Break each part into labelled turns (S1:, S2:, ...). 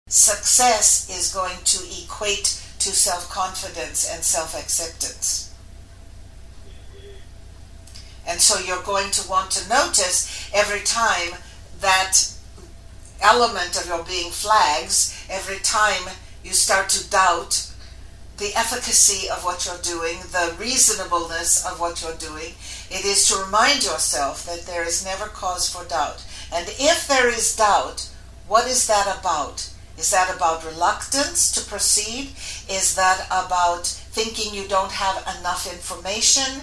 S1: success is going to equate to self-confidence and self-acceptance. And so you're going to want to notice every time that element of your being flags, every time you start to doubt the efficacy of what you're doing, the reasonableness of what you're doing, it is to remind yourself that there is never cause for doubt. And if there is doubt, what is that about? Is that about reluctance to proceed? Is that about thinking you don't have enough information?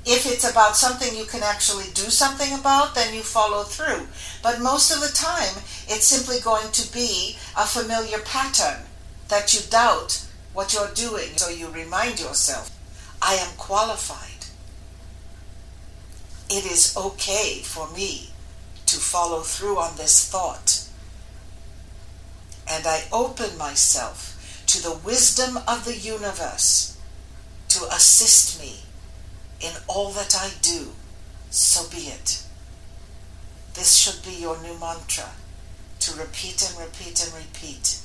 S1: If it's about something you can actually do something about, then you follow through. But most of the time, it's simply going to be a familiar pattern that you doubt what you're doing. So you remind yourself, I am qualified. It is okay for me to follow through on this thought. And I open myself to the wisdom of the universe to assist me in all that I do. So be it. This should be your new mantra, to repeat and repeat and repeat.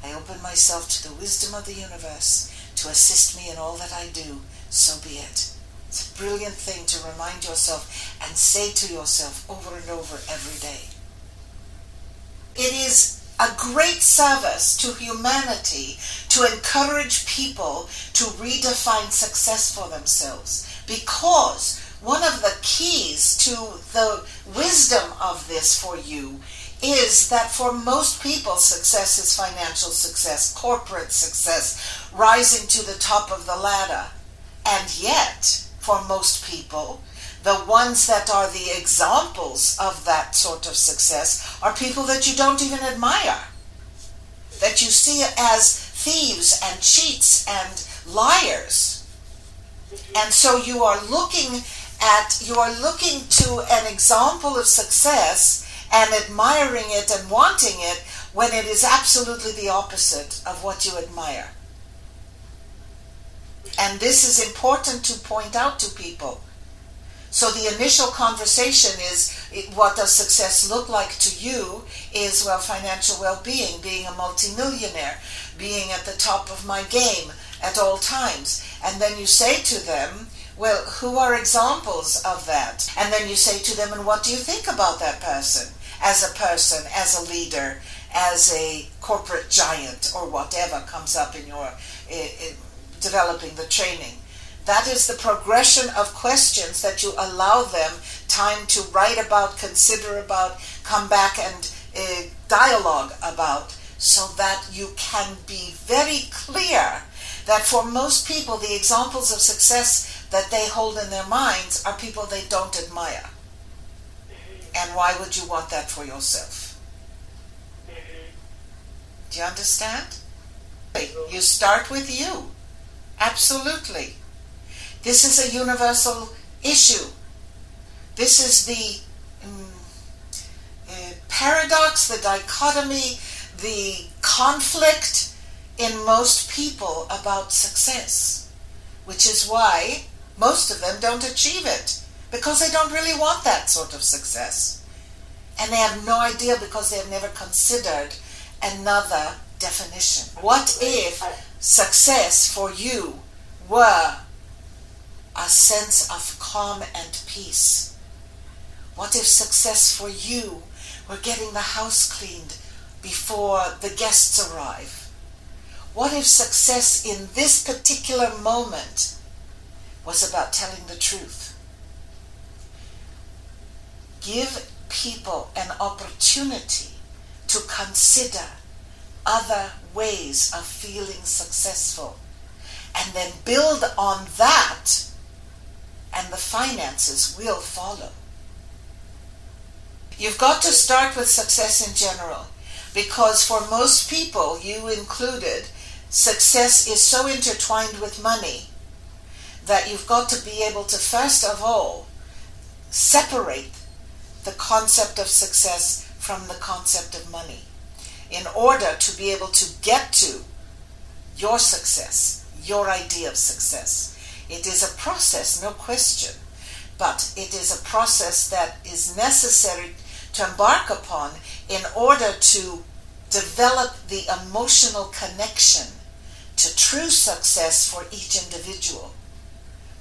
S1: I open myself to the wisdom of the universe to assist me in all that I do. So be it. It's a brilliant thing to remind yourself and say to yourself over and over every day. It is a great service to humanity to encourage people to redefine success for themselves, because one of the keys to the wisdom of this for you is that for most people, success is financial success, corporate success, rising to the top of the ladder. And yet, for most people, the ones that are the examples of that sort of success are people that you don't even admire, that you see as thieves and cheats and liars. And so you are looking to an example of success and admiring it and wanting it when it is absolutely the opposite of what you admire. And this is important to point out to people. So the initial conversation is, what does success look like to you? Is, well, financial well-being, being a multimillionaire, being at the top of my game at all times. And then you say to them, well, who are examples of that? And then you say to them, and what do you think about that person, as a leader, as a corporate giant, or whatever comes up in your developing the training? That is the progression of questions that you allow them time to write about, consider about, come back and dialogue about, so that you can be very clear that for most people, the examples of success that they hold in their minds are people they don't admire. And why would you want that for yourself? Do you understand? You start with you. Absolutely. This is a universal issue. This is the paradox, the dichotomy, the conflict in most people about success, which is why most of them don't achieve it, because they don't really want that sort of success. And they have no idea, because they have never considered another definition. What if success for you were a sense of calm and peace? What if success for you were getting the house cleaned before the guests arrive? What if success in this particular moment was about telling the truth? Give people an opportunity to consider other ways of feeling successful, and then build on that, and the finances will follow. You've got to start with success in general, because for most people, you included, success is so intertwined with money that you've got to be able to, first of all, separate the concept of success from the concept of money in order to be able to get to your success, your idea of success. It is a process, no question, but it is a process that is necessary to embark upon in order to develop the emotional connection to true success for each individual.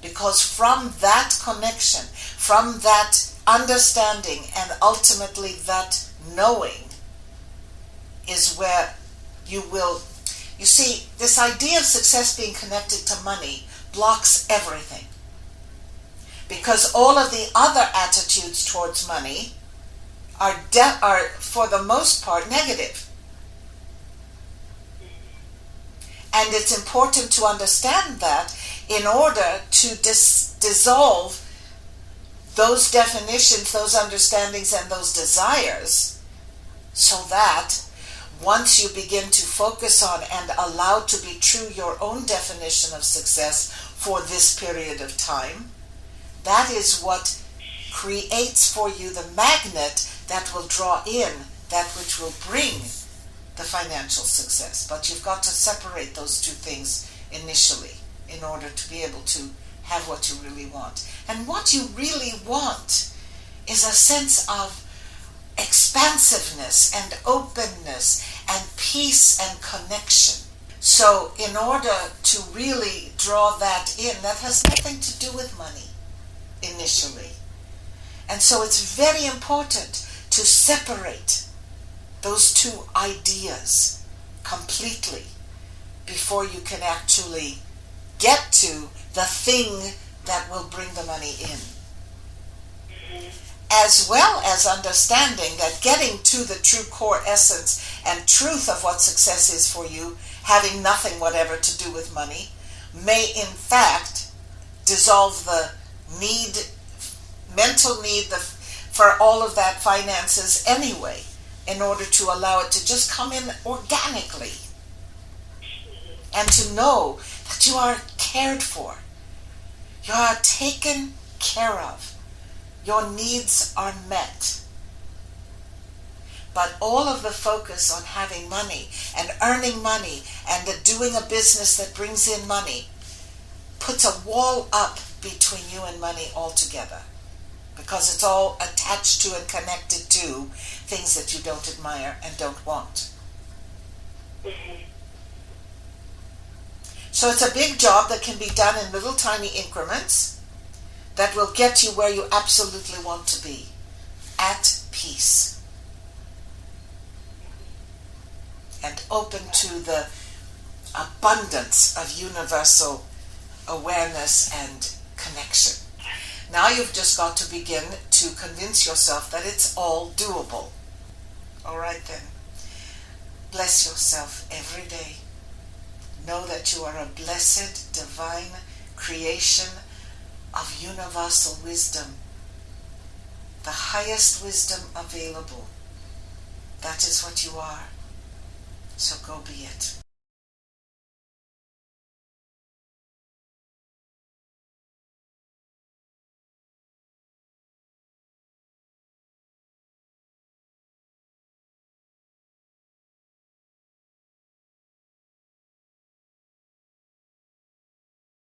S1: Because from that connection, from that understanding, and ultimately that knowing, is where you will... You see, this idea of success being connected to money blocks everything. Because all of the other attitudes towards money are for the most part negative. And it's important to understand that in order to dissolve those definitions, those understandings, and those desires, so that once you begin to focus on and allow to be true your own definition of success for this period of time, that is what creates for you the magnet that will draw in that which will bring the financial success. But you've got to separate those two things initially in order to be able to have what you really want. And what you really want is a sense of expansiveness and openness and peace and connection. So in order to really draw that in, that has nothing to do with money initially. And so it's very important to separate those two ideas completely before you can actually get to the thing that will bring the money in. As well as understanding that getting to the true core essence and truth of what success is for you, having nothing whatever to do with money, may in fact dissolve the need, mental need for all of that finances anyway, in order to allow it to just come in organically. And to know that you are cared for. You are taken care of. Your needs are met. But all of the focus on having money and earning money and doing a business that brings in money puts a wall up between you and money altogether. Because it's all attached to and connected to things that you don't admire and don't want. So it's a big job that can be done in little tiny increments that will get you where you absolutely want to be, at peace. And open to the abundance of universal awareness and connection. Now you've just got to begin to convince yourself that it's all doable. All right then. Bless yourself every day. Know that you are a blessed, divine creation of universal wisdom. The highest wisdom available. That is what you are. So go be it.